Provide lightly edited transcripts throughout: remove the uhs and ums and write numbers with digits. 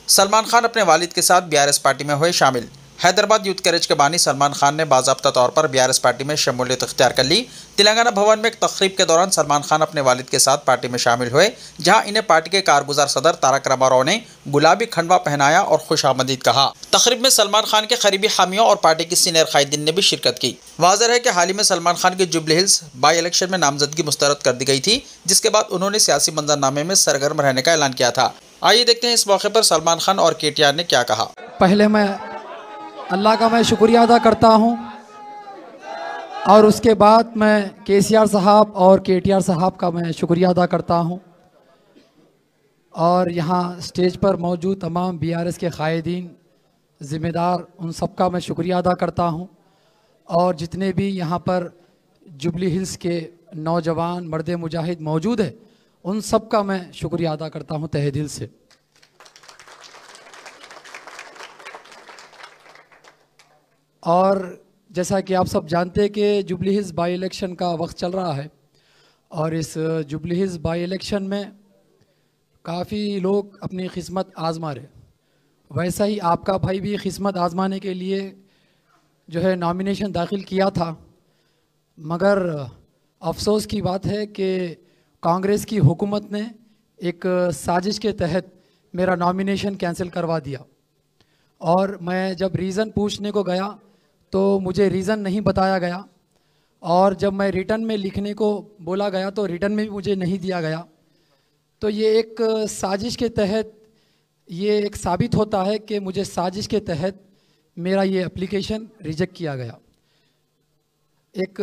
सलमान खान अपने वालिद के साथ बीआरएस पार्टी में हुए शामिल। हैदराबाद यूथ कैरेज के बानी सलमान खान ने बाज़ाब्ता तौर पर बीआरएस पार्टी में शमूलियत इख्तियार कर ली। तेलंगाना भवन में एक तकरीब के दौरान सलमान खान अपने वालिद के साथ पार्टी में शामिल हुए, जहां इन्हें पार्टी के कारगुजार सदर तारक रामाराव ने गुलाबी खंडवा पहनाया और खुशामदीद कहा। तकरीब में सलमान खान के करीबी हामियों और पार्टी की सीनियर कायदीन ने भी शिरकत की। वाज़ेह है कि हाल ही में सलमान खान की जुबली हिल्स बाई इलेक्शन में नामजदगी मुस्तरद कर दी गई थी, जिसके बाद उन्होंने सियासी मंजरनामे में सरगर्म रहने का ऐलान किया था। आइए देखते हैं इस मौके पर सलमान खान और केटीआर ने क्या कहा। पहले मैं अल्लाह का शुक्रिया अदा करता हूं और उसके बाद मैं केसीआर साहब और केटीआर साहब का मैं शुक्रिया अदा करता हूं और यहाँ स्टेज पर मौजूद तमाम बीआरएस के कायदीन ज़िम्मेदार उन सब का मैं शुक्रिया अदा करता हूं और जितने भी यहाँ पर जुबली हिल्स के नौजवान मर्द मुजाहिद मौजूद है उन सब का मैं शुक्रिया अदा करता हूं तहे दिल से। और जैसा कि आप सब जानते हैं कि जुबली हिल्स बाई इलेक्शन का वक्त चल रहा है और इस जुबली हिल्स बाई इलेक्शन में काफ़ी लोग अपनी किस्मत आजमा रहे। वैसा ही आपका भाई भी किस्मत आजमाने के लिए जो है नॉमिनेशन दाखिल किया था, मगर अफसोस की बात है कि कांग्रेस की हुकूमत ने एक साजिश के तहत मेरा नॉमिनेशन कैंसिल करवा दिया और मैं जब रीज़न पूछने को गया तो मुझे रीज़न नहीं बताया गया और जब मैं रिटर्न में लिखने को बोला गया तो रिटर्न में भी मुझे नहीं दिया गया। तो ये एक साजिश के तहत ये एक साबित होता है कि मुझे साजिश के तहत मेरा ये एप्लीकेशन रिजेक्ट किया गया। एक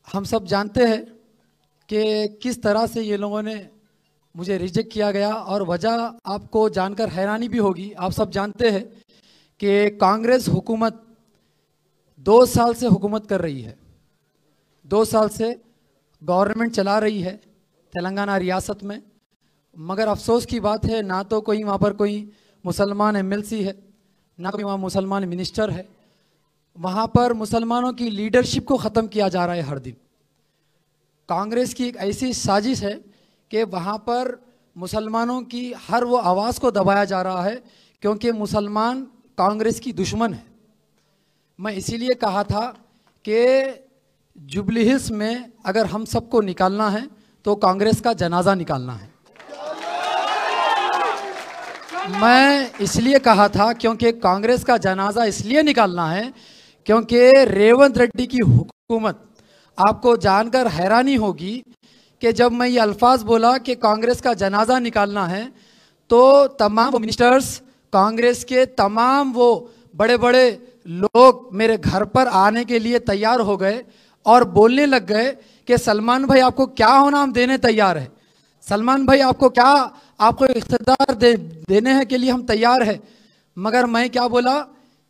हम सब जानते हैं कि किस तरह से ये लोगों ने मुझे रिजेक्ट किया गया और वजह आपको जानकर हैरानी भी होगी। आप सब जानते हैं कि कांग्रेस हुकूमत 2 साल से हुकूमत कर रही है, 2 साल से गवर्नमेंट चला रही है तेलंगाना रियासत में, मगर अफसोस की बात है ना तो कोई वहाँ पर कोई मुसलमान एमएलसी है, ना कोई वहाँ मुसलमान मिनिस्टर है। वहाँ पर मुसलमानों की लीडरशिप को ख़त्म किया जा रहा है हर दिन। कांग्रेस की एक ऐसी साजिश है कि वहाँ पर मुसलमानों की हर वो आवाज़ को दबाया जा रहा है क्योंकि मुसलमान कांग्रेस की दुश्मन है। मैं इसीलिए कहा था कि जुबली हिल्स में अगर हम सबको निकालना है तो कांग्रेस का जनाजा निकालना है। मैं इसलिए कहा था क्योंकि कांग्रेस का जनाजा इसलिए निकालना है क्योंकि रेवंत रेड्डी की हुकूमत, आपको जानकर हैरानी होगी कि जब मैं ये अल्फाज बोला कि कांग्रेस का जनाजा निकालना है तो तमाम वो मिनिस्टर्स, कांग्रेस के तमाम वो बड़े बड़े लोग मेरे घर पर आने के लिए तैयार हो गए और बोलने लग गए कि सलमान भाई आपको क्या होना हम देने तैयार है, सलमान भाई आपको क्या, आपको इख्तियार देने हैं के लिए हम तैयार है। मगर मैं क्या बोला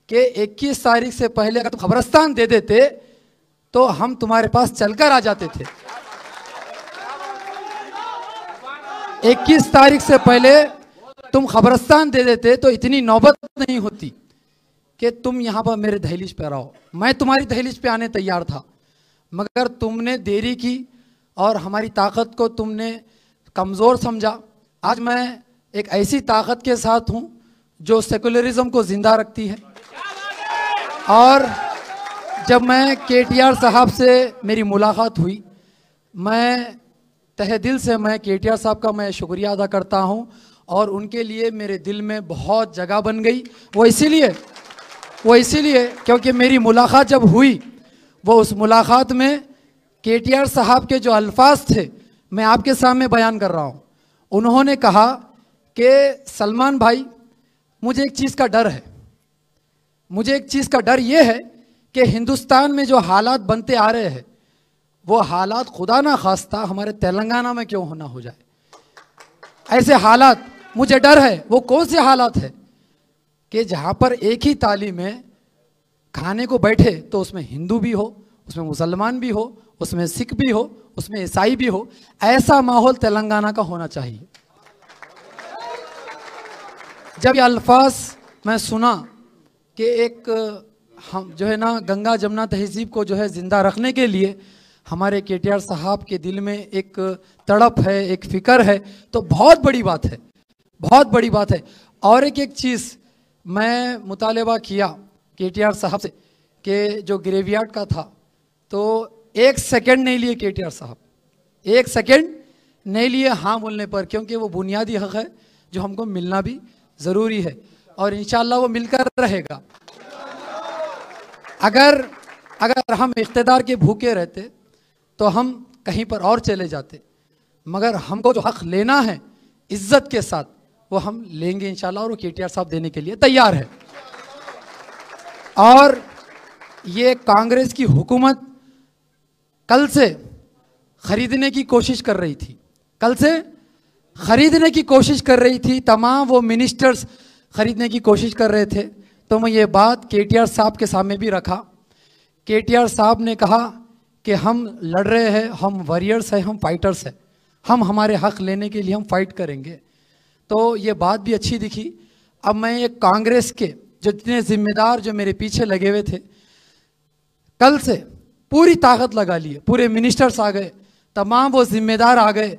कि 21 तारीख से पहले अगर तुम खबरस्तान दे देते तो हम तुम्हारे पास चलकर आ जाते थे। 21 तारीख से पहले तुम खबरस्तान दे देते तो इतनी नौबत नहीं होती कि तुम यहाँ पर मेरे दहलीज पे आओ। मैं तुम्हारी दहलीज पे आने तैयार था, मगर तुमने देरी की और हमारी ताकत को तुमने कमज़ोर समझा। आज मैं एक ऐसी ताकत के साथ हूँ जो सेकुलरिज्म को ज़िंदा रखती है और जब मैं केटीआर साहब से मेरी मुलाकात हुई, मैं तहे दिल से मैं केटीआर साहब का मैं शुक्रिया अदा करता हूं और उनके लिए मेरे दिल में बहुत जगह बन गई। वो इसीलिए क्योंकि मेरी मुलाकात जब हुई, वो उस मुलाकात में केटीआर साहब के जो अल्फाज थे मैं आपके सामने बयान कर रहा हूं। उन्होंने कहा कि सलमान भाई मुझे एक चीज़ का डर है, मुझे एक चीज़ का डर ये है कि हिंदुस्तान में जो हालात बनते आ रहे हैं वो हालात खुदा ना खास्ता हमारे तेलंगाना में क्यों होना हो जाए। ऐसे हालात मुझे डर है। वो कौन से हालात है कि जहाँ पर एक ही थाली में खाने को बैठे तो उसमें हिंदू भी हो, उसमें मुसलमान भी हो, उसमें सिख भी हो, उसमें ईसाई भी हो। ऐसा माहौल तेलंगाना का होना चाहिए। जब ये अल्फाज मैं सुना कि एक हम जो है ना गंगा जमुना तहजीब को जो है ज़िंदा रखने के लिए हमारे केटीआर साहब के दिल में एक तड़प है, एक फिक्र है, तो बहुत बड़ी बात है, बहुत बड़ी बात है। और एक चीज़ मैं मुतालबा किया केटीआर साहब से कि जो ग्रेवयार्ड का था, तो 1 सेकंड नहीं लिए केटीआर साहब, 1 सेकंड नहीं लिए हाँ बोलने पर, क्योंकि वो बुनियादी हक है जो हमको मिलना भी ज़रूरी है और इंशाअल्लाह वो मिलकर रहेगा। अगर हम इख्तिदार के भूखे रहते तो हम कहीं पर और चले जाते, मगर हमको जो हक लेना है इज्जत के साथ वो हम लेंगे इंशाल्लाह, और वो केटीआर साहब देने के लिए तैयार है। और ये कांग्रेस की हुकूमत कल से खरीदने की कोशिश कर रही थी, कल से खरीदने की कोशिश कर रही थी, तमाम वो मिनिस्टर्स खरीदने की कोशिश कर रहे थे। तो मैं ये बात केटीआर साहब के सामने भी रखा। केटीआर साहब ने कहा कि हम लड़ रहे हैं, हम वॉरियर्स हैं, हम फाइटर्स हैं, हम हमारे हक लेने के लिए हम फाइट करेंगे। तो ये बात भी अच्छी दिखी। अब मैं एक कांग्रेस के जो जितने जिम्मेदार जो मेरे पीछे लगे हुए थे, कल से पूरी ताकत लगा लिए, पूरे मिनिस्टर्स आ गए, तमाम वो जिम्मेदार आ गए,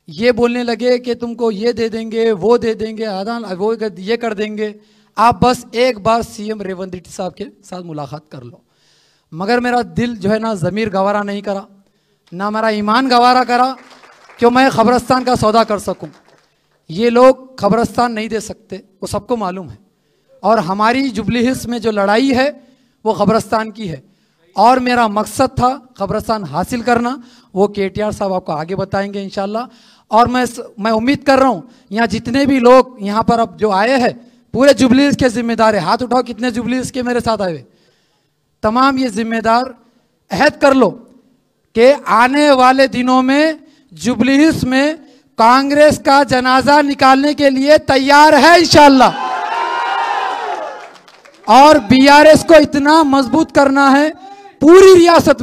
ये बोलने लगे कि तुमको ये दे देंगे, वो दे देंगे, वो ये कर देंगे, आप बस एक बार सीएम रेवंत रेड्डी साहब के साथ मुलाकात कर लो। मगर मेरा दिल जो है ना ज़मीर गवारा नहीं करा, ना मेरा ईमान गवारा करा कि मैं ख़बरस्तान का सौदा कर सकूं। ये लोग ख़बरस्तान नहीं दे सकते, वो सबको मालूम है। और हमारी जुबली हिल्स में जो लड़ाई है वो ख़बरस्तान की है, और मेरा मकसद था ख़बरस्तान हासिल करना। वो केटीआर साहब आपको आगे बताएंगे इंशाल्लाह। और मैं उम्मीद कर रहा हूँ यहाँ जितने भी लोग यहाँ पर अब जो आए हैं, पूरे जुबली हिल्स के जिम्मेदार है, हाथ उठाओ कितने जुबली हिल्स के मेरे साथ आए हुए। तमाम ये जिम्मेदार अहद कर लो कि आने वाले दिनों में जुबली हिल्स में कांग्रेस का जनाजा निकालने के लिए तैयार है इंशाल्लाह। और बीआरएस को इतना मजबूत करना है पूरी रियासत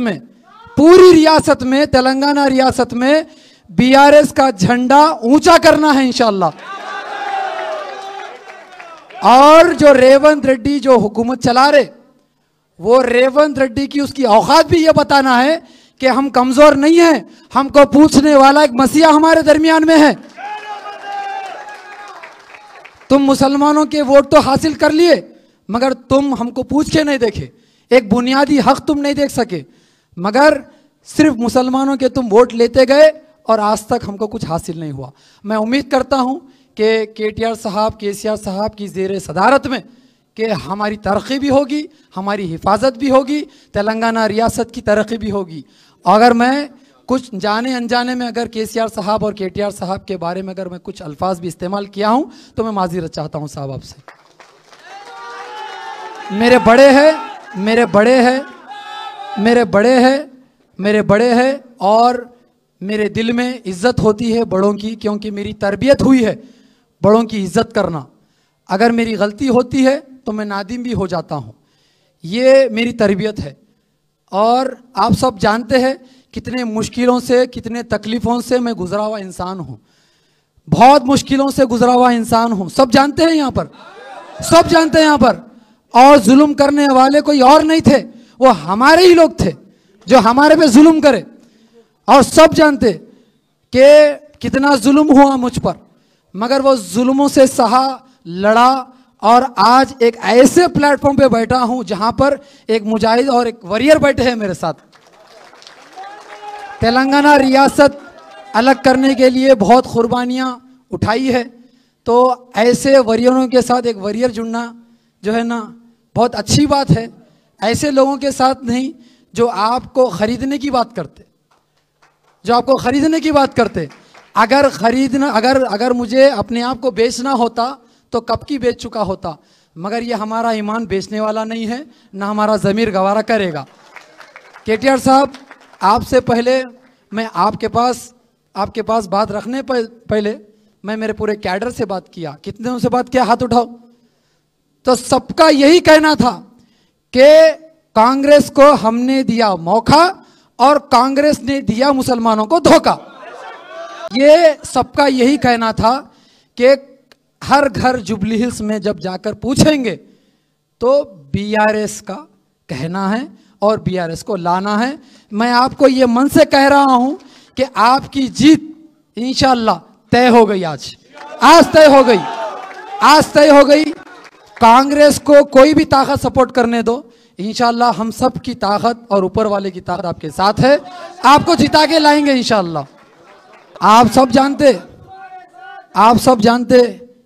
में, तेलंगाना रियासत में बीआरएस का झंडा ऊंचा करना है इंशाल्लाह। और जो रेवंत रेड्डी जो हुकूमत चला रहे, वो रेवंत रेड्डी की उसकी औकात भी ये बताना है कि हम कमजोर नहीं हैं, हमको पूछने वाला एक मसीहा हमारे दरमियान में है। तुम मुसलमानों के वोट तो हासिल कर लिए, मगर तुम हमको पूछ के नहीं देखे, एक बुनियादी हक तुम नहीं देख सके, मगर सिर्फ मुसलमानों के तुम वोट लेते गए और आज तक हमको कुछ हासिल नहीं हुआ। मैं उम्मीद करता हूं कि केटीआर साहब, केसीआर साहब की ज़ेरे सदारत में कि हमारी तरक्की भी होगी, हमारी हिफाजत भी होगी, तेलंगाना रियासत की तरक्की भी होगी। अगर मैं कुछ जाने अनजाने में अगर केसीआर साहब और केटीआर साहब के बारे में अगर मैं कुछ अल्फाज भी इस्तेमाल किया हूं तो मैं माज़ीरत चाहता हूं साहब आपसे। मेरे बड़े हैं और मेरे दिल में इज्जत होती है बड़ों की, क्योंकि मेरी तरबियत हुई है बड़ों की इज्जत करना। अगर मेरी गलती होती है तो मैं नादिम भी हो जाता हूँ, ये मेरी तरबियत है। और आप सब जानते हैं कितने मुश्किलों से, कितने तकलीफ़ों से मैं गुजरा हुआ इंसान हूँ, बहुत मुश्किलों से गुजरा हुआ इंसान हूँ। सब जानते हैं यहाँ पर, सब जानते हैं यहाँ पर। और जुल्म करने वाले कोई और नहीं थे, वो हमारे ही लोग थे जो हमारे पे जुल्म करे। और सब जानते कि कितना जुल्म हुआ मुझ पर, मगर वो जुल्मों से सहा, लड़ा, और आज एक ऐसे प्लेटफॉर्म पे बैठा हूं जहां पर एक मुजाहिद और एक वॉरियर बैठे हैं मेरे साथ। तेलंगाना रियासत अलग करने के लिए बहुत कुर्बानियां उठाई है, तो ऐसे वॉरियरों के साथ एक वॉरियर जुड़ना जो है ना बहुत अच्छी बात है। ऐसे लोगों के साथ नहीं जो आपको खरीदने की बात करते, अगर मुझे अपने आप को बेचना होता तो कब की बेच चुका होता, मगर ये हमारा ईमान बेचने वाला नहीं है, ना हमारा ज़मीर गवारा करेगा। केटीआर साहब, आपसे पहले मैं आपके पास बात रखने पहले मैं मेरे पूरे कैडर से बात किया। कितने दिनों से बात किया, हाथ उठाओ। तो सबका यही कहना था कि कांग्रेस को हमने दिया मौका और कांग्रेस ने दिया मुसलमानों को धोखा। ये सबका यही कहना था कि हर घर जुबली हिल्स में जब जाकर पूछेंगे तो बीआरएस का कहना है और बीआरएस को लाना है। मैं आपको ये मन से कह रहा हूं कि आपकी जीत इंशाअल्लाह तय हो गई। आज तय हो गई, आज तय हो गई। कांग्रेस को कोई भी ताकत सपोर्ट करने दो, इंशाअल्लाह हम सब की ताकत और ऊपर वाले की ताकत आपके साथ है, आपको जिता के लाएंगे इंशाअल्लाह। आप सब जानते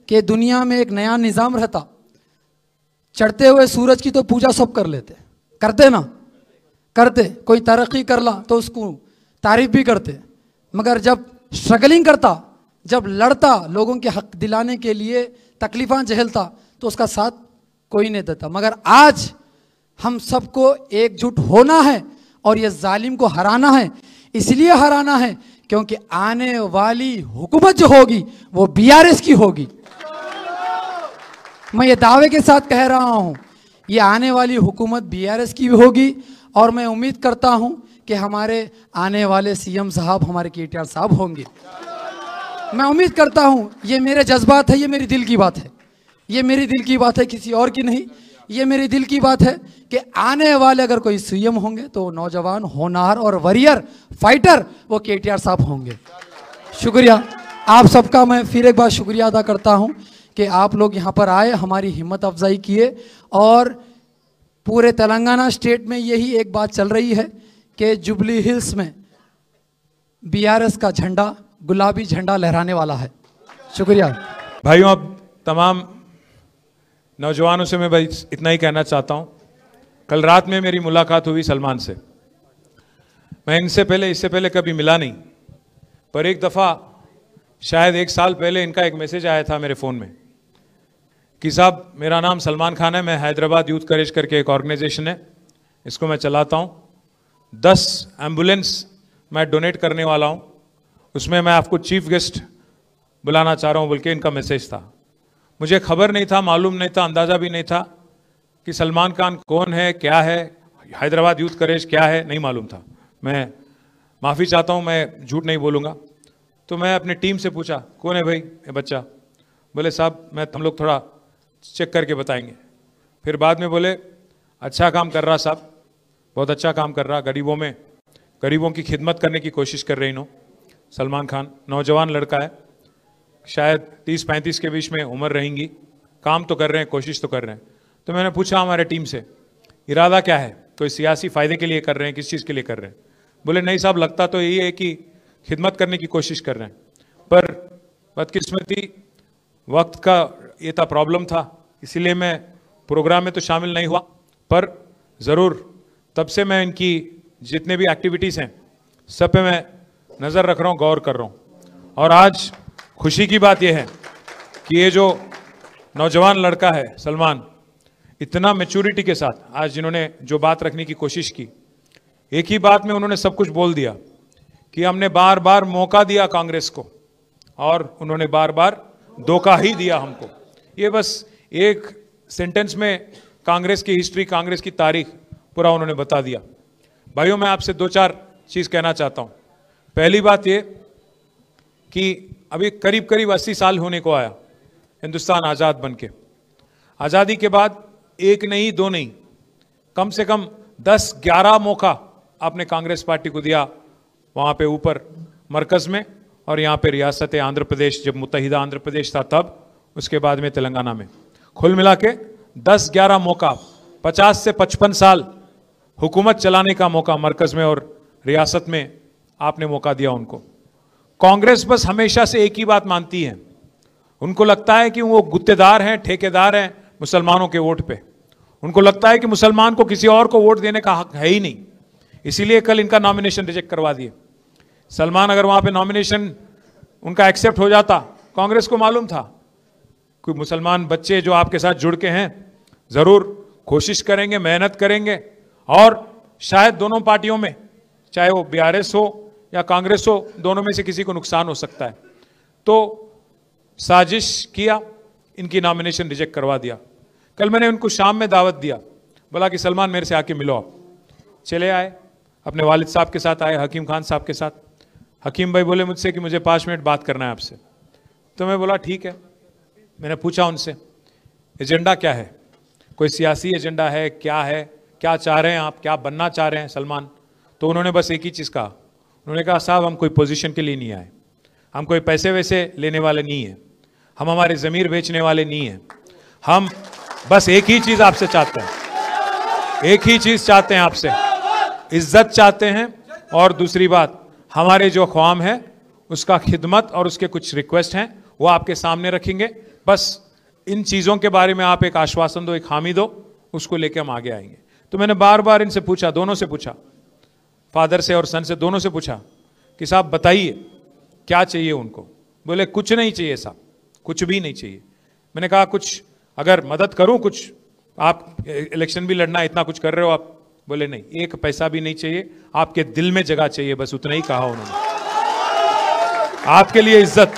कि दुनिया में एक नया निज़ाम रहता, चढ़ते हुए सूरज की तो पूजा सब कर लेते, करते ना करते, कोई तरक्की कर ला तो उसको तारीफ भी करते, मगर जब स्ट्रगलिंग करता, जब लड़ता, लोगों के हक दिलाने के लिए तकलीफां झेलता, तो उसका साथ कोई नहीं देता। मगर आज हम सबको एकजुट होना है और ये जालिम को हराना है। इसलिए हराना है क्योंकि आने वाली हुकूमत जो होगी वो बीआरएस की होगी। मैं ये दावे के साथ कह रहा हूं, ये आने वाली हुकूमत बीआरएस की होगी और मैं उम्मीद करता हूं कि हमारे आने वाले सीएम साहब हमारे केटीआर साहब होंगे। मैं उम्मीद करता हूं, ये मेरे जज्बात है, ये मेरी दिल की बात है, ये मेरी दिल की बात है, किसी और की नहीं। ये मेरी दिल की बात है कि आने वाले अगर कोई सीएम होंगे तो नौजवान, होनहार और वॉरियर फाइटर वो केटीआर साहब होंगे। शुक्रिया आप सबका, मैं फिर एक बार शुक्रिया अदा करता हूं कि आप लोग यहाँ पर आए, हमारी हिम्मत अफजाई किए। और पूरे तेलंगाना स्टेट में यही एक बात चल रही है कि जुबली हिल्स में बीआरएस का झंडा, गुलाबी झंडा लहराने वाला है। शुक्रिया भाइयों। अब तमाम नौजवानों से मैं भाई इतना ही कहना चाहता हूं, कल रात में मेरी मुलाकात हुई सलमान से। मैं इससे पहले कभी मिला नहीं, पर एक दफ़ा शायद 1 साल पहले इनका एक मैसेज आया था मेरे फ़ोन में कि साहब मेरा नाम सलमान खान है, मैं हैदराबाद यूथ करेज करके एक ऑर्गेनाइजेशन है, इसको मैं चलाता हूँ, 10 एम्बुलेंस मैं डोनेट करने वाला हूँ, उसमें मैं आपको चीफ गेस्ट बुलाना चाह रहा हूँ, बोल के इनका मैसेज था। मुझे खबर नहीं था, मालूम नहीं था, अंदाज़ा भी नहीं था कि सलमान खान कौन है, क्या है, हैदराबाद यूथ करेज क्या है, नहीं मालूम था। मैं माफ़ी चाहता हूँ, मैं झूठ नहीं बोलूँगा। तो मैं अपनी टीम से पूछा कौन है भाई ये बच्चा, बोले साहब हम लोग थोड़ा चेक करके बताएंगे। फिर बाद में बोले अच्छा काम कर रहा साहब, बहुत अच्छा काम कर रहा, गरीबों की खिदमत करने की कोशिश कर रहे इन्हों। सलमान खान नौजवान लड़का है, शायद 30-35 के बीच में उम्र रहेंगी, काम तो कर रहे हैं, कोशिश तो कर रहे हैं। तो मैंने पूछा हमारे टीम से इरादा क्या है, कोई सियासी फ़ायदे के लिए कर रहे हैं, किस चीज़ के लिए कर रहे हैं? बोले नहीं साहब, लगता तो यही है कि खिदमत करने की कोशिश कर रहे हैं, पर बदकिस्मती वक्त का ये था, प्रॉब्लम था, इसीलिए मैं प्रोग्राम में तो शामिल नहीं हुआ। पर ज़रूर तब से मैं इनकी जितने भी एक्टिविटीज़ हैं सब पे मैं नज़र रख रहा हूँ, गौर कर रहा हूँ। और आज खुशी की बात यह है कि ये जो नौजवान लड़का है सलमान, इतना मैच्योरिटी के साथ आज जिन्होंने जो बात रखने की कोशिश की, एक ही बात में उन्होंने सब कुछ बोल दिया कि हमने बार बार मौका दिया कांग्रेस को और उन्होंने बार बार धोखा ही दिया हमको। ये बस एक सेंटेंस में कांग्रेस की हिस्ट्री, कांग्रेस की तारीख पूरा उन्होंने बता दिया। भाइयों, मैं आपसे 2-4 चीज़ कहना चाहता हूँ। पहली बात ये कि अभी करीब 80 साल होने को आया हिंदुस्तान आज़ाद बनके। आज़ादी के बाद 1 नहीं 2 नहीं, कम से कम 10-11 मौका आपने कांग्रेस पार्टी को दिया, वहाँ पे ऊपर मरकज़ में और यहाँ पे रियासत आंध्र प्रदेश, जब मुत्तहिदा आंध्र प्रदेश था तब, उसके बाद में तेलंगाना में, कुल मिला के 10-11 मौका, 50 से 55 साल हुकूमत चलाने का मौका मरकज़ में और रियासत में आपने मौका दिया उनको। कांग्रेस बस हमेशा से एक ही बात मानती है, उनको लगता है कि वो गुत्तेदार हैं, ठेकेदार हैं मुसलमानों के वोट पे। उनको लगता है कि मुसलमान को किसी और को वोट देने का हक है ही नहीं, इसीलिए कल इनका नॉमिनेशन रिजेक्ट करवा दिए। सलमान अगर वहाँ पे नॉमिनेशन उनका एक्सेप्ट हो जाता, कांग्रेस को मालूम था कि मुसलमान बच्चे जो आपके साथ जुड़ के हैं ज़रूर कोशिश करेंगे, मेहनत करेंगे और शायद दोनों पार्टियों में, चाहे वो बीआरएस हो या कांग्रेस हो, दोनों में से किसी को नुकसान हो सकता है। तो साजिश किया, इनकी नॉमिनेशन रिजेक्ट करवा दिया। कल मैंने उनको शाम में दावत दिया, बोला कि सलमान मेरे से आके मिलो आप। चले आए, अपने वालिद साहब के साथ आए, हकीम खान साहब के साथ। हकीम भाई बोले मुझसे कि मुझे 5 मिनट बात करना है आपसे। तो मैं बोला ठीक है। मैंने पूछा उनसे एजेंडा क्या है, कोई सियासी एजेंडा है, क्या चाह रहे हैं आप, क्या बनना चाह रहे हैं सलमान? तो उन्होंने बस एक ही चीज़ कहा, उन्होंने कहा साहब हम कोई पोजीशन के लिए नहीं आए, हम कोई पैसे वैसे लेने वाले नहीं हैं, हम हमारे ज़मीर बेचने वाले नहीं हैं, हम बस एक ही चीज़ आपसे चाहते हैं, एक ही चीज़ चाहते हैं आपसे, इज्जत चाहते हैं, और दूसरी बात हमारे जो ख्वाम है उसका खिदमत और उसके कुछ रिक्वेस्ट हैं वो आपके सामने रखेंगे, बस इन चीज़ों के बारे में आप एक आश्वासन दो, एक हामी दो, उसको लेके हम आगे आएंगे। तो मैंने बार बार इनसे पूछा, दोनों से पूछा, फादर से और सन से, दोनों से पूछा कि साहब बताइए क्या चाहिए उनको। बोले कुछ नहीं चाहिए साहब, कुछ भी नहीं चाहिए। मैंने कहा कुछ अगर मदद करूं, कुछ आप इलेक्शन भी लड़ना, इतना कुछ कर रहे हो आप। बोले नहीं, एक पैसा भी नहीं चाहिए, आपके दिल में जगह चाहिए, बस उतना ही कहा उन्होंने। आपके लिए इज्जत,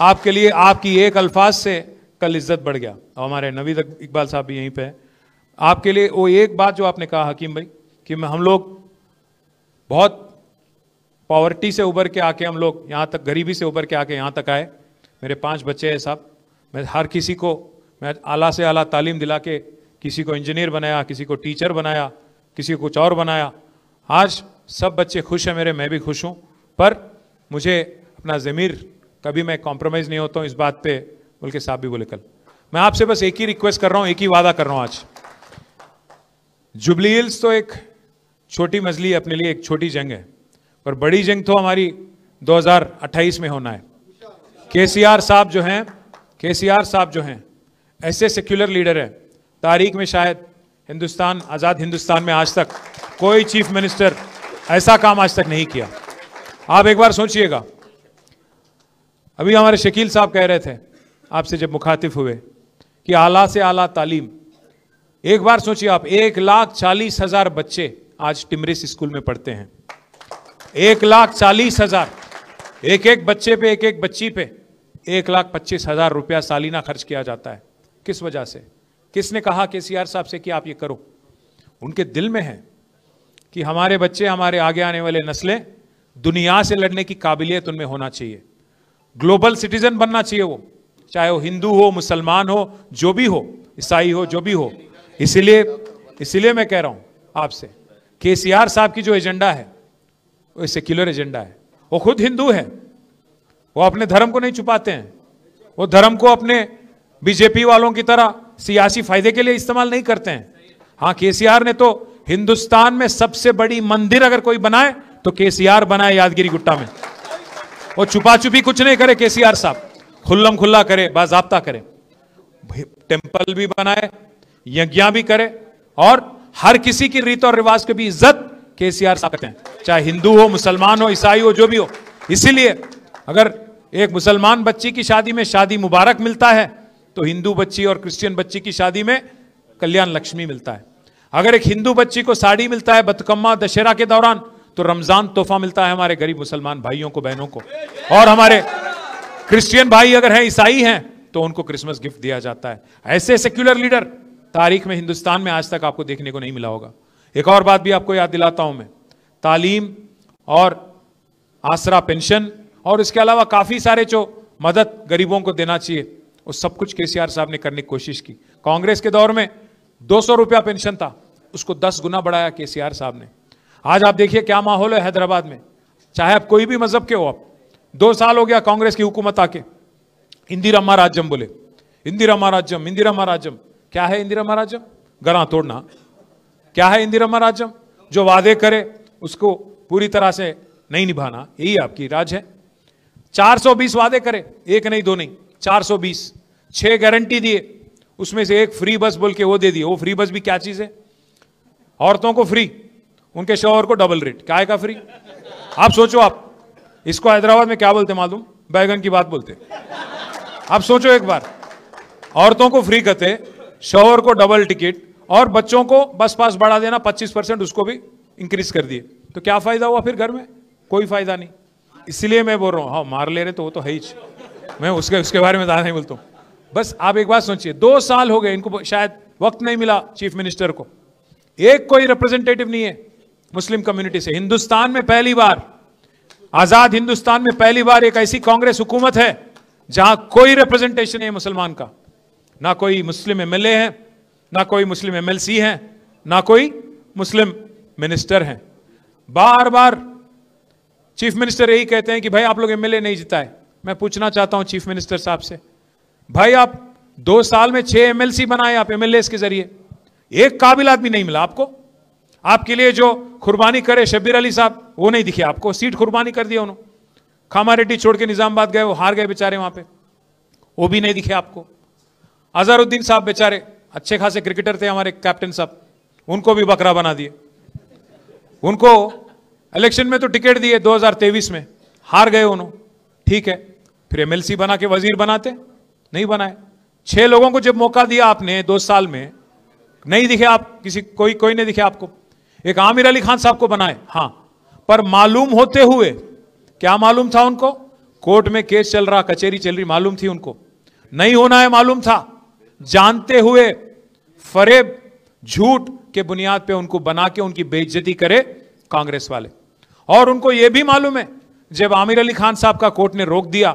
आपके लिए आपकी एक अल्फाज से कल इज्जत बढ़ गया। और हमारे नवीद इकबाल साहब भी यहीं पे हैं। आपके लिए वो एक बात जो आपने कहा हकीम भाई कि हम लोग बहुत पॉवर्टी से उभर के आके, हम लोग यहाँ तक गरीबी से उभर के आके यहाँ तक आए। मेरे 5 बच्चे हैं साहब, मैं हर किसी को मैं आला से आला तालीम दिला के किसी को इंजीनियर बनाया, किसी को टीचर बनाया, किसी को कुछ और बनाया। आज सब बच्चे खुश हैं मेरे, मैं भी खुश हूँ, पर मुझे अपना ज़मीर कभी मैं कॉम्प्रोमाइज़ नहीं होता हूँ इस बात पे। बल्कि साहब भी बोले कल, मैं आपसे बस एक ही रिक्वेस्ट कर रहा हूँ, एक ही वादा कर रहा हूँ आज। जुबली हिल्स तो एक छोटी मजली अपने लिए, एक छोटी जंग है, पर बड़ी जंग तो हमारी 2028 में होना है। केसीआर साहब जो हैं ऐसे सेक्युलर लीडर हैं, तारीख में शायद हिंदुस्तान, आज़ाद हिंदुस्तान में आज तक कोई चीफ मिनिस्टर ऐसा काम आज तक नहीं किया। आप एक बार सोचिएगा, अभी हमारे शकील साहब कह रहे थे आपसे जब मुखातिब हुए कि आला से आला तालीम, एक बार सोचिए आप, 1,40,000 बच्चे आज टिमरिस स्कूल में पढ़ते हैं। 1,40,000, एक बच्चे पे, एक बच्ची पे 1,25,000 रुपया सालीना खर्च किया जाता है। किस वजह से? किसने कहा केसीआर साहब से कि आप ये करो? उनके दिल में है कि हमारे बच्चे, हमारे आगे आने वाले नस्लें दुनिया से लड़ने की काबिलियत उनमें होना चाहिए, ग्लोबल सिटीजन बनना चाहिए वो, चाहे वो हिंदू हो, मुसलमान हो, जो भी हो, ईसाई हो, जो भी हो। इसीलिए मैं कह रहा हूं आपसे, केसीआर साहब की जो एजेंडा है वो सेक्युलर एजेंडा है। वो खुद हिंदू है, वो अपने धर्म को नहीं छुपाते हैं, वो धर्म को अपने बीजेपी वालों की तरह सियासी फायदे के लिए इस्तेमाल नहीं करते हैं। हाँ, केसीआर ने तो हिंदुस्तान में सबसे बड़ी मंदिर अगर कोई बनाए तो केसीआर बनाए यादगिरी गुट्टा में। वो छुपा छुपी कुछ नहीं करे केसीआर साहब, खुल्लम खुल्ला करे, बाज़ाब्ता करे, टेंपल भी बनाए, यज्ञ भी करे, और हर किसी की रीत और रिवाज की भी इज्जत केसीआर साहब करते हैं, चाहे हिंदू हो, मुसलमान हो, ईसाई हो, जो भी हो। इसीलिए अगर एक मुसलमान बच्ची की शादी में शादी मुबारक मिलता है तो हिंदू बच्ची और क्रिश्चियन बच्ची की शादी में कल्याण लक्ष्मी मिलता है। अगर एक हिंदू बच्ची को साड़ी मिलता है बतकम्मा दशहरा के दौरान, तो रमजान तोहफा मिलता है हमारे गरीब मुसलमान भाइयों को, बहनों को। और हमारे क्रिश्चियन भाई अगर हैं, ईसाई हैं, तो उनको क्रिसमस गिफ्ट दिया जाता है। ऐसे सेक्युलर लीडर तारीख में हिंदुस्तान में आज तक आपको देखने को नहीं मिला होगा। एक और बात भी आपको याद दिलाता हूं मैं, तालीम और आसरा पेंशन और इसके अलावा काफी सारे जो मदद गरीबों को देना चाहिए, वो सब कुछ केसीआर साहब ने करने की कोशिश की। कांग्रेस के दौर में 200 रुपया पेंशन था, उसको 10 गुना बढ़ाया केसीआर साहब ने। आज आप देखिए क्या माहौल है हैदराबाद में, चाहे आप कोई भी मजहब के हो। आप 2 साल हो गया कांग्रेस की हुकूमत आके, इंदिरा राज्यम बोले, इंदिरा राज्यम, इंदिरा राज्यम। क्या है इंदिरा राज्यम? गला तोड़ना। क्या है इंदिरा राज्यम? जो वादे करे उसको पूरी तरह से नहीं निभाना, यही आपकी राज है। 420 वादे करे, एक नहीं, 2 नहीं, 420, 6 गारंटी दिए, उसमें से एक फ्री बस बोल के वो दे दिए। वो फ्री बस भी क्या चीज है? औरतों को फ्री, उनके शौहर को डबल रेट। क्या का फ्री? आप सोचो, आप इसको हैदराबाद में क्या बोलते मालूम? बैगन की बात बोलते। आप सोचो एक बार, औरतों को फ्री कहते, शौहर को डबल टिकट, और बच्चों को बस पास बढ़ा देना 25%, उसको भी इंक्रीज कर दिए। तो क्या फायदा हुआ फिर घर में? कोई फायदा नहीं। इसलिए मैं बोल रहा हूं, हाँ मार ले रहे तो वो तो है ही, मैं उसके बारे में ज्यादा नहीं बोलता हूं। बस आप एक बात सोचिए, 2 साल हो गए इनको, शायद वक्त नहीं मिला चीफ मिनिस्टर को, एक कोई रिप्रेजेंटेटिव नहीं है मुस्लिम कम्युनिटी से। हिंदुस्तान में पहली बार, आजाद हिंदुस्तान में पहली बार एक ऐसी कांग्रेस हुकूमत है जहां कोई रिप्रेजेंटेशन है मुसलमान का। ना कोई मुस्लिम एमएलए है, ना कोई मुस्लिम एमएलसी है, ना कोई मुस्लिम मिनिस्टर है। बार बार चीफ मिनिस्टर यही कहते हैं कि भाई आप लोग एमएलए नहीं जिताए। मैं पूछना चाहता हूं चीफ मिनिस्टर साहब से, भाई आप 2 साल में 6 एमएलसी बनाए आप एमएलए के जरिए, एक काबिल आदमी नहीं मिला आपको। आपके लिए जो कुर्बानी करे शब्बीर अली साहब, वो नहीं दिखे आपको, सीट कुर्बानी कर दिया उन्होंने। खामारेड्डी छोड़ के निजामाबाद गए, वो हार गए बेचारे वहां पे, वो भी नहीं दिखे आपको। अजहरुद्दीन साहब बेचारे अच्छे खासे क्रिकेटर थे हमारे कैप्टन साहब, उनको भी बकरा बना दिए। उनको इलेक्शन में तो टिकट दिए 2023 में, हार गए उन्होंने, ठीक है। फिर एमएलसी बना के वजीर बनाते, नहीं बनाए। 6 लोगों को जब मौका दिया आपने 2 साल में, नहीं दिखे आप, कोई नहीं दिखे आपको। एक आमिर अली खान साहब को बनाए, हां, पर मालूम होते हुए, क्या मालूम था उनको? कोर्ट में केस चल रहा, कचहरी चल रही, मालूम थी उनको नहीं होना है, मालूम था, जानते हुए फरेब झूठ के बुनियाद पे उनको बना के उनकी बेइज्जती करे कांग्रेस वाले। और उनको यह भी मालूम है जब आमिर अली खान साहब का कोर्ट ने रोक दिया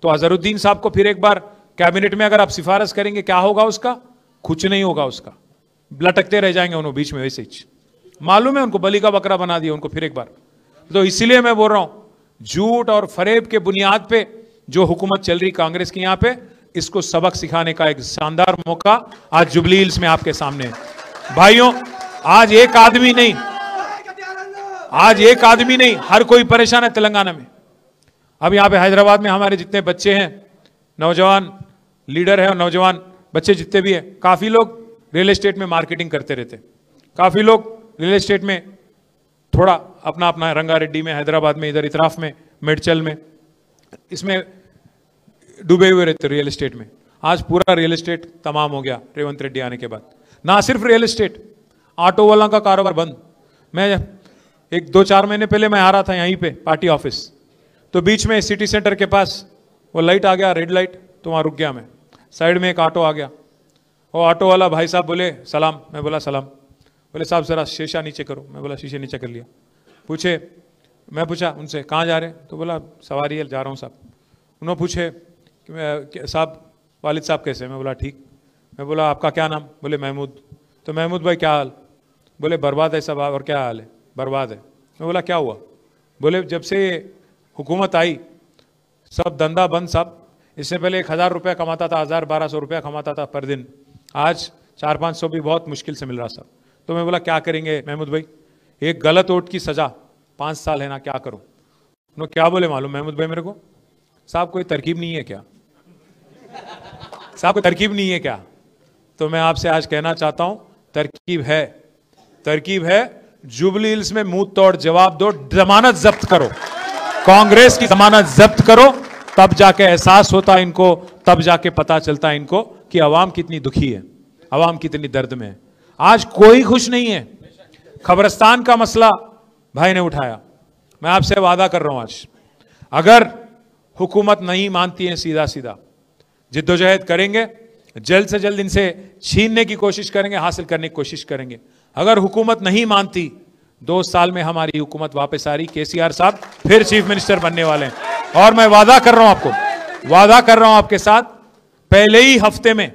तो अजहरुद्दीन साहब को फिर एक बार कैबिनेट में अगर आप सिफारिश करेंगे, क्या होगा उसका? कुछ नहीं होगा उसका, लटकते रह जाएंगे उन्होंने बीच में, वैसे ही मालूम है उनको, बलि का बकरा बना दिया उनको फिर एक बार। तो इसीलिए मैं बोल रहा हूं, झूठ और फरेब के बुनियाद पे जो हुकूमत चल रही कांग्रेस की यहां पे, इसको सबक सिखाने का एक शानदार मौका आज जुबली हिल्स में आपके सामने है। भाइयों, आज एक आदमी नहीं, हर कोई परेशान है तेलंगाना में। अब यहां पे हैदराबाद में हमारे जितने बच्चे हैं, नौजवान लीडर है और नौजवान बच्चे जितने भी हैं, काफी लोग रियल एस्टेट में मार्केटिंग करते रहते, काफी लोग रियल एस्टेट में थोड़ा अपना अपना रंगारेड्डी में, हैदराबाद में, इधर इतराफ में, मेडचल में, इसमें डूबे हुए रहते रियल एस्टेट में। आज पूरा रियल एस्टेट तमाम हो गया रेवंत रेड्डी आने के बाद। ना सिर्फ रियल एस्टेट, ऑटो वाला का कारोबार बंद। मैं 1-2-4 महीने पहले मैं आ रहा था यहीं पे पार्टी ऑफिस, तो बीच में सिटी सेंटर के पास वो लाइट आ गया, रेड लाइट, तो वहां रुक गया मैं। साइड में एक ऑटो आ गया, वो ऑटो वाला भाई साहब बोले सलाम, मैं बोला सलाम। बोले साहब जरा शीशा नीचे करो, मैं बोला शीशे नीचे कर लिया। मैं पूछा उनसे कहाँ जा रहे हैं, तो बोला सवारी है, जा रहा हूँ साहब। उन्होंने पूछे कि साहब वालिद साहब कैसे? मैं बोला ठीक। मैं बोला आपका क्या नाम? बोले महमूद। तो महमूद भाई क्या हाल? बोले बर्बाद है साहब। और क्या हाल है? बर्बाद है। मैं बोला क्या हुआ? बोले जब से हुकूमत आई सब धंधा बंद साहब। इससे पहले 1000 रुपया कमाता था, 1000-1200 रुपया कमाता था पर दिन, आज 400-500 भी बहुत मुश्किल से मिल रहा साहब। तो मैं बोला क्या करेंगे महमूद भाई? एक गलत वोट की सजा 5 साल है ना, क्या करूं? उन्होंने क्या बोले मालूम महमूद भाई मेरे को? साहब कोई तरकीब नहीं है क्या? साहब कोई तरकीब नहीं है क्या? तो मैं आपसे आज कहना चाहता हूं तरकीब है, तरकीब है। जुबली हिल्स में मुंह तोड़ जवाब दो, जमानत जब्त करो, कांग्रेस की जमानत जब्त करो, तब जाके एहसास होता इनको, तब जाके पता चलता इनको कि अवाम कितनी दुखी है, अवाम कितनी दर्द में है। आज कोई खुश नहीं है। खबरस्तान का मसला भाई ने उठाया, मैं आपसे वादा कर रहा हूं आज अगर हुकूमत नहीं मानती है, सीधा सीधा जिद्दोजहद करेंगे, जल्द से जल्द इनसे छीनने की कोशिश करेंगे, हासिल करने की कोशिश करेंगे। अगर हुकूमत नहीं मानती, 2 साल में हमारी हुकूमत वापस आ रही, केसीआर साहब फिर चीफ मिनिस्टर बनने वाले हैं। और मैं वादा कर रहा हूं आपको, वादा कर रहा हूं आपके साथ, पहले ही हफ्ते में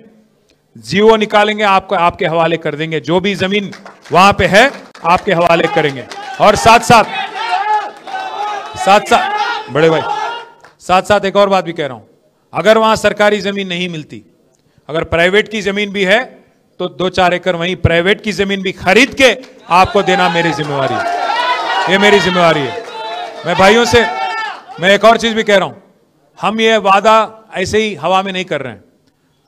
जीओ निकालेंगे, आपको आपके हवाले कर देंगे, जो भी जमीन वहां पे है आपके हवाले करेंगे। और साथ साथ बड़े भाई, साथ साथ एक और बात भी कह रहा हूं, अगर वहां सरकारी जमीन नहीं मिलती, अगर प्राइवेट की जमीन भी है तो 2-4 एकड़ वहीं प्राइवेट की जमीन भी खरीद के आपको देना मेरी जिम्मेवारी है, ये मेरी जिम्मेवारी है। मैं भाइयों से मैं एक और चीज भी कह रहा हूं, हम ये वादा ऐसे ही हवा में नहीं कर रहे हैं।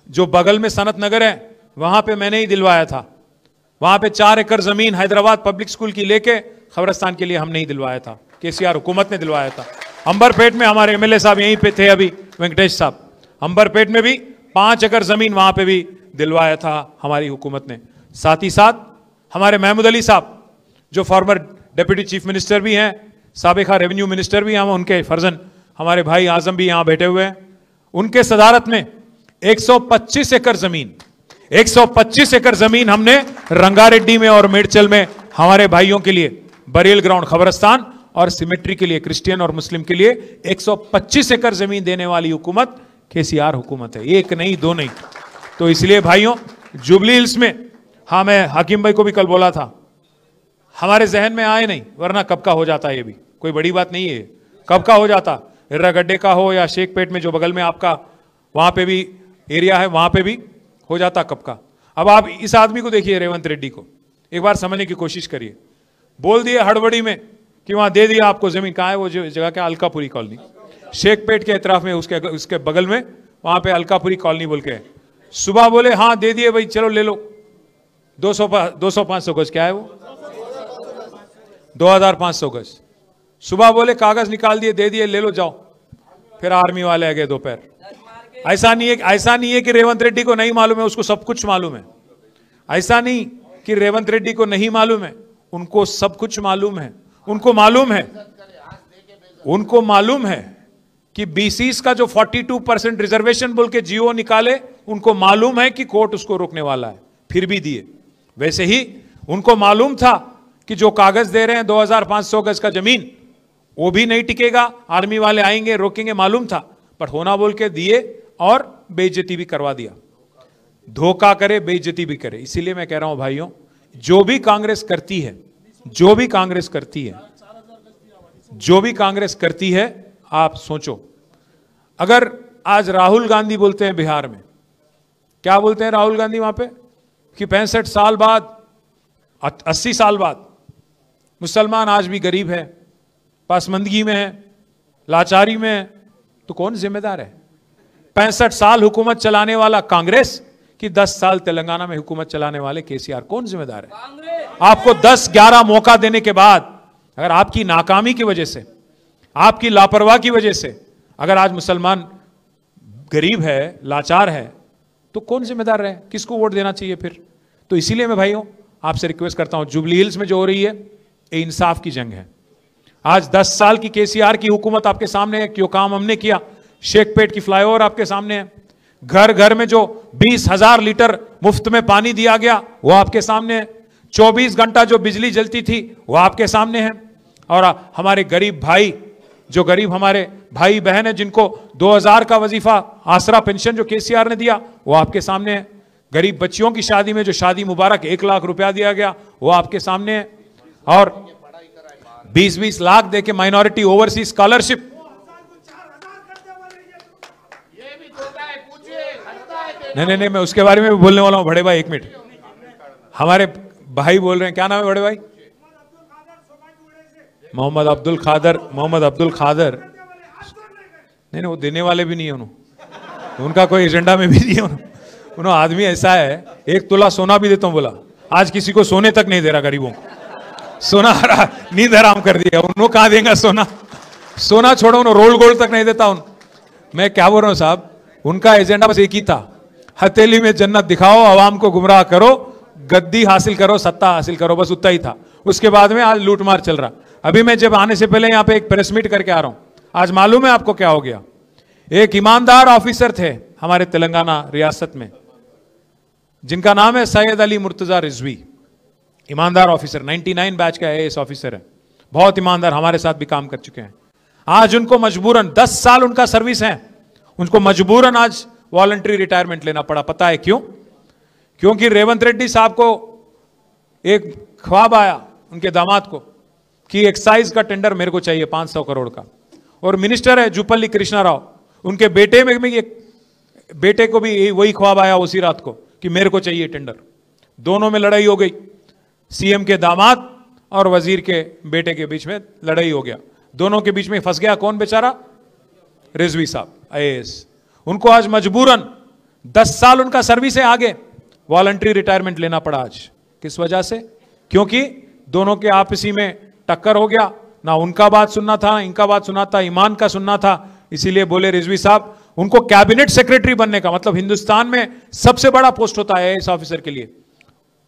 जो बगल में सनत नगर है वहां पे मैंने ही दिलवाया था, वहां पे 4 एकड़ जमीन हैदराबाद पब्लिक स्कूल की लेके खबरस्तान के लिए हमने ही दिलवाया था, केसीआर हुकूमत ने दिलवाया था। अंबरपेट में हमारे एमएलए साहब यहीं पे थे अभी, वेंकटेश साहब, अंबरपेट में भी 5 एकड़ जमीन वहां पे भी दिलवाया था हमारी हुकूमत ने। साथ ही साथ हमारे महमूद अली साहब जो फॉर्मर डिप्टी चीफ मिनिस्टर भी हैं, साबिका रेवेन्यू मिनिस्टर भी हैं, उनके फर्जन हमारे भाई आजम भी यहां बैठे हुए हैं, उनके सदारत में 125 एकड़ जमीन, 125 एकड़ जमीन हमने रंगारेड्डी में और मेडचल में हमारे भाइयों के लिए, बरेल ग्राउंड खबरस्तान और सिमेट्री के लिए, क्रिश्चियन और मुस्लिम के लिए 125 एकड़ जमीन देने वाली हुकूमत केसीआर हुकूमत है, 1 नहीं 2 नहीं। तो इसलिए भाइयों जुबली हिल्स में, हाँ मैं हाकिम भाई को भी कल बोला था, हमारे जहन में आए नहीं, वरना कब का हो जाता, ये भी कोई बड़ी बात नहीं है, कब का हो जाता। हिर्रागड्डे का हो या शेखपेट में जो बगल में आपका वहां पे भी एरिया है, वहां पे भी हो जाता कब का। अब आप इस आदमी को देखिए, रेवंत रेड्डी को एक बार समझने की कोशिश करिए। बोल दिए हड़बड़ी में कि वहां दे दिया आपको जमीन। कहाँ है वो जगह? क्या? अलकापुरी कॉलोनी, शेखपेट के इतराफ में, उसके बगल में, वहां पे अलकापुरी कॉलोनी बोल के। सुबह बोले हाँ दे दिए भाई, चलो ले लो। 200-500 गज, क्या है वो, 2500 गज। सुबह बोले कागज निकाल दिए, दे दिए, ले लो जाओ। फिर आर्मी वाले आ गए दोपहर। ऐसा नहीं है कि रेवंत रेड्डी को नहीं मालूम है, उसको सब कुछ मालूम है। ऐसा नहीं कि रेवंत रेड्डी को नहीं मालूम है, उनको सब कुछ मालूम है। उनको मालूम है कि बीसीस का जो 42% रिजर्वेशन बोल के जीओ निकाले, उनको मालूम है कि कोर्ट उसको रोकने वाला है, फिर भी दिए। वैसे ही उनको मालूम था कि जो कागज दे रहे हैं 2500 गज का जमीन, वो भी नहीं टिकेगा, आर्मी वाले आएंगे रोकेंगे, मालूम था, पर होना बोल के दिए और बेइज्जती भी करवा दिया। धोखा करे, बेइज्जती भी करे। इसीलिए मैं कह रहा हूं भाइयों, जो भी कांग्रेस करती है, आप सोचो, अगर आज राहुल गांधी बोलते हैं बिहार में, क्या बोलते हैं राहुल गांधी वहां पे, कि 65 साल बाद, 80 साल बाद मुसलमान आज भी गरीब है, पासमंदगी में है, लाचारी में है, तो कौन जिम्मेदार है? 65 साल हुकूमत चलाने वाला कांग्रेस कि 10 साल तेलंगाना में हुकूमत चलाने वाले केसीआर, कौन जिम्मेदार है? आपको 10-11 मौका देने के बाद, अगर आपकी नाकामी की वजह से, आपकी लापरवाही की वजह से अगर आज मुसलमान गरीब है, लाचार है, तो कौन जिम्मेदार है? किसको वोट देना चाहिए फिर? तो इसीलिए मैं भाइयों आपसे रिक्वेस्ट करता हूं, जुबली हिल्स में जो हो रही है, ये इंसाफ की जंग है। आज 10 साल की केसीआर की हुकूमत आपके सामने है, क्यों काम हमने किया। शेखपेट की फ्लाईओवर आपके सामने है, घर घर में जो 20,000 लीटर मुफ्त में पानी दिया गया वो आपके सामने है, 24 घंटा जो बिजली जलती थी वो आपके सामने है। और हमारे गरीब भाई, जो गरीब हमारे भाई बहन है, जिनको 2000 का वजीफा आसरा पेंशन जो केसीआर ने दिया वो आपके सामने है। गरीब बच्चियों की शादी में जो शादी मुबारक 1 लाख रुपया दिया गया वो आपके सामने है। और 20-20 लाख देके माइनॉरिटी ओवरसीज स्कॉलरशिप, नहीं, मैं उसके बारे में भी बोलने वाला हूं। बड़े भाई 1 मिनट, हमारे भाई बोल रहे हैं, क्या नाम है बड़े भाई? मोहम्मद अब्दुल खादर। नहीं, वो देने वाले भी नहीं है उनका कोई एजेंडा में भी नहीं है। उन्होंने आदमी ऐसा है, 1 तोला सोना भी देता हूं बोला, आज किसी को सोने तक नहीं दे रहा, गरीबों को सोना नींद हराम कर दिया। उन्होंने कहां देगा सोना छोड़ो, उन्होंने रोल गोल्ड तक नहीं देता। मैं क्या बोल रहा हूं साहब, उनका एजेंडा बस एक ही था, हथेली में जन्नत दिखाओ, आवाम को गुमराह करो, गद्दी हासिल करो, सत्ता हासिल करो, बस उतना ही था। उसके बाद में आज लूटमार चल रहा। अभी मैं जब आने से पहले यहां पे एक प्रेस मीट करके आ रहा हूं, आज मालूम है आपको क्या हो गया? एक ईमानदार ऑफिसर थे हमारे तेलंगाना रियासत में, जिनका नाम है सैयद अली मुर्तजा रिजवी। ईमानदार ऑफिसर, 99 बैच का आईएएस ऑफिसर है, बहुत ईमानदार, हमारे साथ भी काम कर चुके हैं। आज उनको मजबूरन 10 साल उनका सर्विस है, उनको मजबूरन आज वॉलंटरी रिटायरमेंट लेना पड़ा। पता है क्यों? क्योंकि रेवंत रेड्डी साहब को एक ख्वाब आया उनके दामाद को कि एक्साइज का टेंडर मेरे को चाहिए 500 करोड़ का, और मिनिस्टर है जुपल्ली कृष्णा राव, उनके बेटे को भी वही ख्वाब आया उसी रात को कि मेरे को चाहिए टेंडर। दोनों में लड़ाई हो गई, सीएम के दामाद और वजीर के बेटे के बीच में लड़ाई हो गया। दोनों के बीच में फंस गया कौन बेचारा? रिजवी साहब आईएएस। उनको आज मजबूरन 10 साल उनका सर्विस है, आगे वॉलंटरी रिटायरमेंट लेना पड़ा आज। किस वजह से? क्योंकि दोनों के आपसी में टक्कर हो गया, ना उनका बात सुनना था, इनका बात सुनना था, ईमान का सुनना था। इसीलिए बोले रिजवी साहब, उनको कैबिनेट सेक्रेटरी बनने का मतलब हिंदुस्तान में सबसे बड़ा पोस्ट होता है आईएएस ऑफिसर के लिए,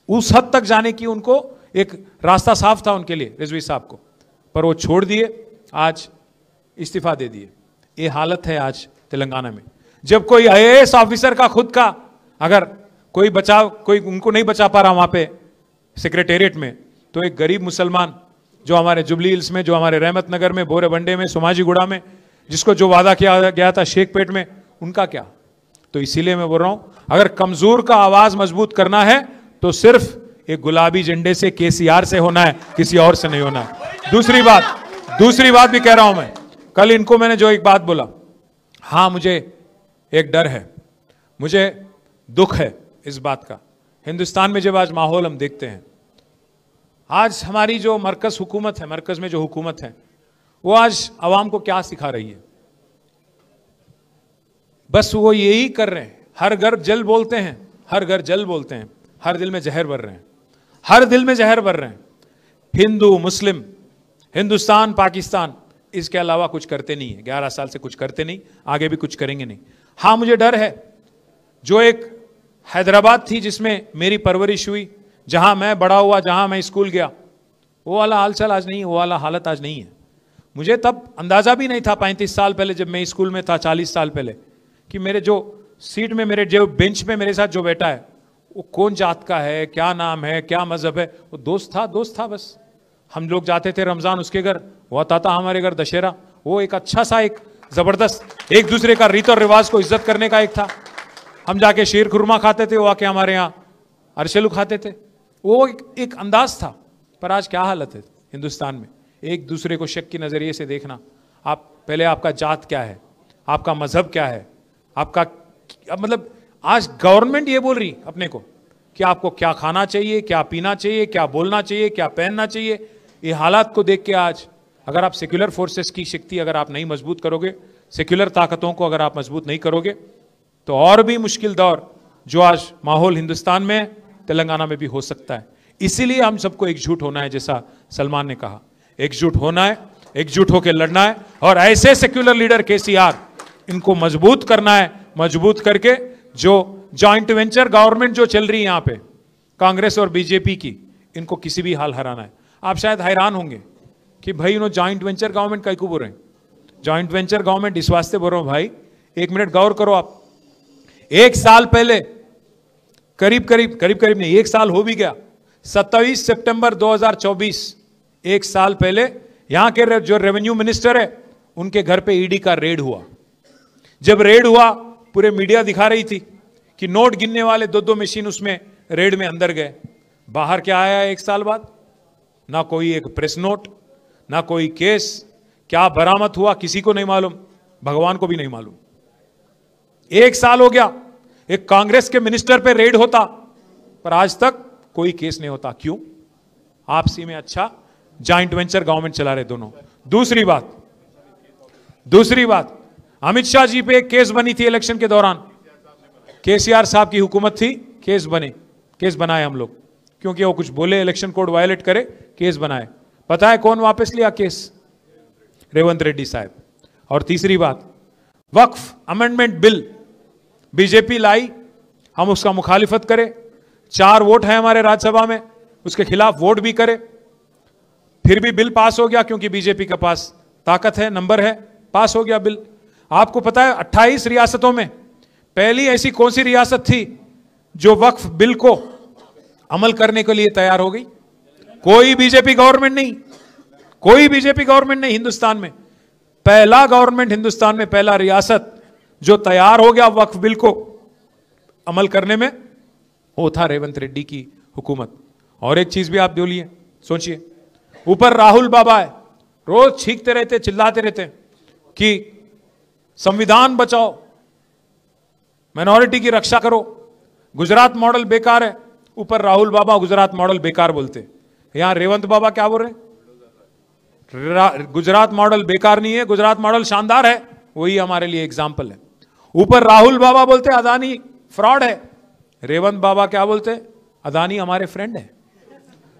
उस हद तक जाने की उनको एक रास्ता साफ था उनके लिए, रिजवी साहब को, पर वो छोड़ दिए, आज इस्तीफा दे दिए। ये हालत है आज तेलंगाना में। जब कोई आईएएस ऑफिसर का खुद का अगर कोई उनको नहीं बचा पा रहा वहां पे सेक्रेटेरिएट में, तो एक गरीब मुसलमान जो हमारे जुबली हिल्स में, जो हमारे रहमत नगर में, बोरेबंडे में, सोमाजीगुड़ा में, जिसको जो वादा किया गया था शेखपेट में, उनका क्या? तो इसीलिए मैं बोल रहा हूं, अगर कमजोर का आवाज मजबूत करना है तो सिर्फ एक गुलाबी झंडे से, केसीआर से होना है, किसी और से नहीं होना है। दूसरी बात भी कह रहा हूं मैं, कल इनको मैंने जो एक बात बोला, हाँ मुझे एक डर है, मुझे दुख है इस बात का, हिंदुस्तान में जब आज माहौल हम देखते हैं, आज हमारी जो मरकज हुकूमत है, मरकज में जो हुकूमत है, वो आज अवाम को क्या सिखा रही है? बस वो यही कर रहे हैं, हर घर जल बोलते हैं, हर घर जल बोलते हैं, हर दिल में जहर भर रहे हैं, हर दिल में जहर भर रहे हैं। हिंदू मुस्लिम, हिंदुस्तान पाकिस्तान, इसके अलावा कुछ करते नहीं है। 11 साल से कुछ करते नहीं, आगे भी कुछ करेंगे नहीं। हाँ मुझे डर है, जो एक हैदराबाद थी जिसमें मेरी परवरिश हुई, जहां मैं बड़ा हुआ, जहां मैं स्कूल गया, वो वाला हालचाल आज नहीं है, वो वाला हालत आज नहीं है। मुझे तब अंदाजा भी नहीं था 35 साल पहले जब मैं स्कूल में था, 40 साल पहले, कि मेरे जो सीट में, मेरे जो बेंच में मेरे साथ जो बैठा है वो कौन जात का है, क्या नाम है, क्या मजहब है। वो दोस्त था बस। हम लोग जाते थे रमजान उसके घर, वो आता था हमारे घर दशहरा। वो एक अच्छा सा, एक जबरदस्त एक दूसरे का रीत और रिवाज को इज्जत करने का एक था। हम जाके शीर खुरमा खाते थे, वो आके हमारे यहाँ अरशलू खाते थे। वो एक अंदाज था। पर आज क्या हालत है हिंदुस्तान में? एक दूसरे को शक की नजरिए से देखना। आप पहले, आपका जात क्या है, आपका मजहब क्या है, आपका मतलब आज गवर्नमेंट ये बोल रही अपने को कि आपको क्या खाना चाहिए, क्या पीना चाहिए, क्या बोलना चाहिए, क्या पहनना चाहिए। ये हालात को देख के आज अगर आप सेक्युलर फोर्सेस की शक्ति अगर आप नहीं मजबूत करोगे, सेक्युलर ताकतों को अगर आप मजबूत नहीं करोगे, तो और भी मुश्किल दौर जो आज माहौल हिंदुस्तान में है, तेलंगाना में भी हो सकता है। इसीलिए हम सबको एकजुट होना है, जैसा सलमान ने कहा, एकजुट होना है, एकजुट होकर लड़ना है। और ऐसे सेक्युलर लीडर केसीआर, इनको मजबूत करना है। मजबूत करके जो जॉइंट वेंचर गवर्नमेंट जो चल रही है यहाँ पे कांग्रेस और बीजेपी की, इनको किसी भी हाल हराना है। आप शायद हैरान होंगे कि भाई इन्होंने जॉइंट वेंचर गवर्नमेंट कई को बोल रहे हैं। जॉइंट वेंचर गवर्नमेंट इस वास्ते बोल रहा हूं भाई, एक मिनट गौर करो आप। एक साल पहले, करीब नहीं, एक साल हो भी गया, 27 सितंबर 2024, एक साल पहले यहां के जो रेवेन्यू मिनिस्टर है उनके घर पे ईडी का रेड हुआ। जब रेड हुआ, पूरे मीडिया दिखा रही थी कि नोट गिनने वाले 2-2 मशीन उसमें रेड में अंदर गए। बाहर क्या आया एक साल बाद? ना कोई एक प्रेस नोट, ना कोई केस। क्या बरामद हुआ किसी को नहीं मालूम, भगवान को भी नहीं मालूम। एक साल हो गया, एक कांग्रेस के मिनिस्टर पे रेड होता, पर आज तक कोई केस नहीं होता। क्यों? आपसी में अच्छा जॉइंट वेंचर गवर्नमेंट चला रहे दोनों। दूसरी बात, अमित शाह जी पे एक केस बनी थी इलेक्शन के दौरान। केसीआर साहब की हुकूमत थी, केस बनाए हम लोग, क्योंकि वो कुछ बोले, इलेक्शन कोड वायलेट करे, केस बनाए। पता है कौन वापस लिया केस? रेवंत रेड्डी साहब। और तीसरी बात, वक्फ अमेंडमेंट बिल बीजेपी लाई, हम उसका मुखालिफत करें, 4 वोट है हमारे राज्यसभा में, उसके खिलाफ वोट भी करे, फिर भी बिल पास हो गया, क्योंकि बीजेपी के पास ताकत है, नंबर है, पास हो गया बिल। आपको पता है 28 रियासतों में पहली ऐसी कौन सी रियासत थी जो वक्फ बिल को अमल करने के लिए तैयार हो गई? कोई बीजेपी गवर्नमेंट नहीं हिंदुस्तान में। पहला गवर्नमेंट हिंदुस्तान में, पहला रियासत जो तैयार हो गया वक्फ बिल को अमल करने में, वो था रेवंत रेड्डी की हुकूमत। और एक चीज भी आप बोलिए, सोचिए, ऊपर राहुल बाबा है, रोज छींकते रहते, चिल्लाते रहते कि संविधान बचाओ, माइनॉरिटी की रक्षा करो, गुजरात मॉडल बेकार है। ऊपर राहुल बाबा गुजरात मॉडल बेकार बोलते, यहां रेवंत बाबा क्या बोल रहे हैं? गुजरात मॉडल बेकार नहीं है, गुजरात मॉडल शानदार है। वही हमारे लिए एग्जाम्पल है। ऊपर राहुल बाबा बोलते अदानी फ्रॉड है, रेवंत बाबा क्या बोलते? अदानी हमारे फ्रेंड है।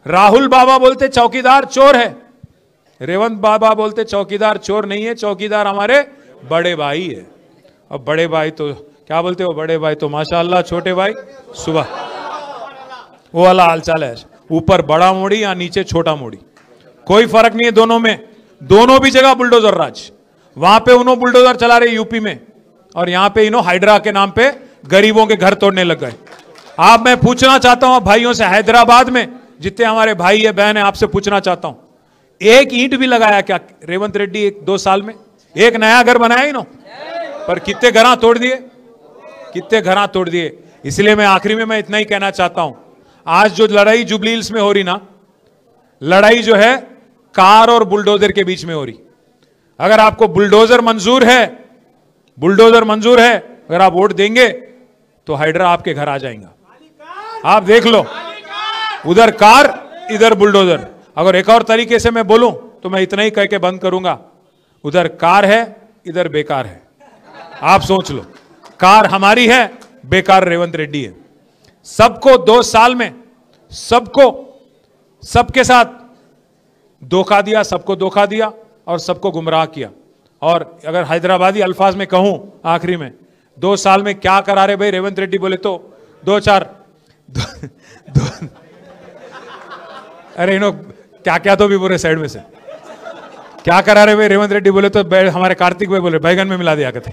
राहुल बाबा बोलते चौकीदार चोर है, रेवंत बाबा बोलते चौकीदार चोर नहीं है, चौकीदार हमारे बड़े भाई है। अब बड़े भाई तो क्या बोलते हो? बड़े भाई तो माशाअल्लाह, छोटे भाई सुबह, वो वाला हालचाल है। ऊपर बड़ा मोड़ी या नीचे छोटा मोड़ी, कोई फर्क नहीं है दोनों में। दोनों भी जगह बुलडोजर राज। वहां पे उन्होंने बुलडोजर चला रहे यूपी में, और यहां पे इन्हों हाइड्रा के नाम पे गरीबों के घर तोड़ने लग गए। आप, मैं पूछना चाहता हूं भाइयों से, हैदराबाद में जितने हमारे भाई है बहन है, आपसे पूछना चाहता हूं, एक ईंट भी लगाया क्या रेवंत रेड्डी 1-2 साल में? एक नया घर बनाया इन्हों? पर कितने घर तोड़ दिए, कितने घर तोड़ दिए। इसलिए मैं आखिरी में मैं इतना ही कहना चाहता हूं, आज जो लड़ाई जुबली हिल्स में हो रही ना, लड़ाई जो है कार और बुलडोजर के बीच में हो रही। अगर आपको बुलडोजर मंजूर है, अगर आप वोट देंगे तो हाइड्रा आपके घर आ जाएगा। आप देख लो, उधर कार इधर बुलडोजर। अगर एक और तरीके से मैं बोलूं तो मैं इतना ही कह के बंद करूंगा, उधर कार है इधर बेकार है। आप सोच लो, कार हमारी है, बेकार रेवंत रेड्डी है। सबको 2 साल में सबके साथ धोखा दिया, सबको धोखा दिया और सबको गुमराह किया। और अगर हैदराबादी अल्फाज में कहूं आखिरी में, 2 साल में क्या करा रहे भाई रेवंत रेड्डी बोले तो 2-4 अरे इन्हों क्या तो भी पूरे साइड में से क्या करा रहे भाई रेवंत रेड्डी बोले तो हमारे कार्तिक भाई बोले बैगन में मिला दिया करते।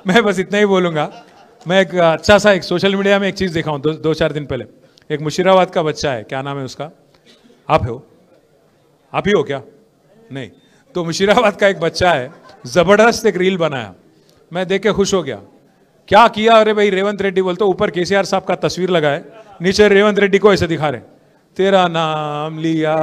मैं बस इतना ही बोलूंगा। मैं एक अच्छा सा एक सोशल मीडिया में एक चीज देखा हूं 2-4 दिन पहले। एक मुशीराबाद का बच्चा है, क्या नाम है उसका, आप ही हो क्या? नहीं, तो मुशीराबाद का एक बच्चा है, जबरदस्त एक रील बनाया, मैं देख के खुश हो गया। क्या किया? अरे भाई रेवंत रेड्डी बोलते, ऊपर केसीआर साहब का तस्वीर लगाए, नीचे रेवंत रेड्डी को ऐसे दिखा रहे, तेरा नाम लिया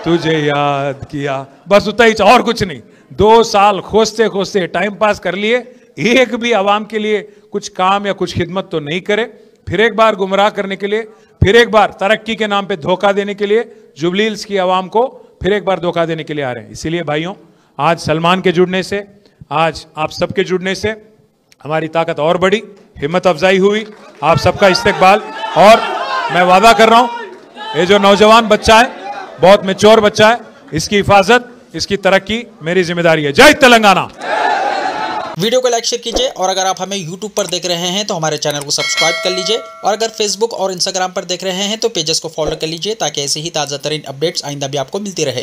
तुझे याद किया, बस उतना ही, और कुछ नहीं। 2 साल खोजते खोजते टाइम पास कर लिए, एक भी आवाम के लिए कुछ काम या कुछ खिदमत तो नहीं करे। फिर एक बार गुमराह करने के लिए, फिर एक बार तरक्की के नाम पे धोखा देने के लिए जुबली हिल्स की आवाम को फिर एक बार धोखा देने के लिए आ रहे हैं। इसीलिए भाइयों, आज सलमान के जुड़ने से, आज आप सबके जुड़ने से हमारी ताकत और बढ़ी, हिम्मत अफजाई हुई, आप सबका इस्तेकबाल। और मैं वादा कर रहा हूं, ये जो नौजवान बच्चा है, बहुत मैच्योर बच्चा है, इसकी हिफाजत, इसकी तरक्की मेरी जिम्मेदारी है। जय तेलंगाना। वीडियो को लाइक शेयर कीजिए और अगर आप हमें YouTube पर देख रहे हैं तो हमारे चैनल को सब्सक्राइब कर लीजिए और अगर Facebook और Instagram पर देख रहे हैं तो पेजेस को फॉलो कर लीजिए ताकि ऐसे ही ताज़ा तरीन अपडेट्स आइंदा भी आपको मिलती रहे।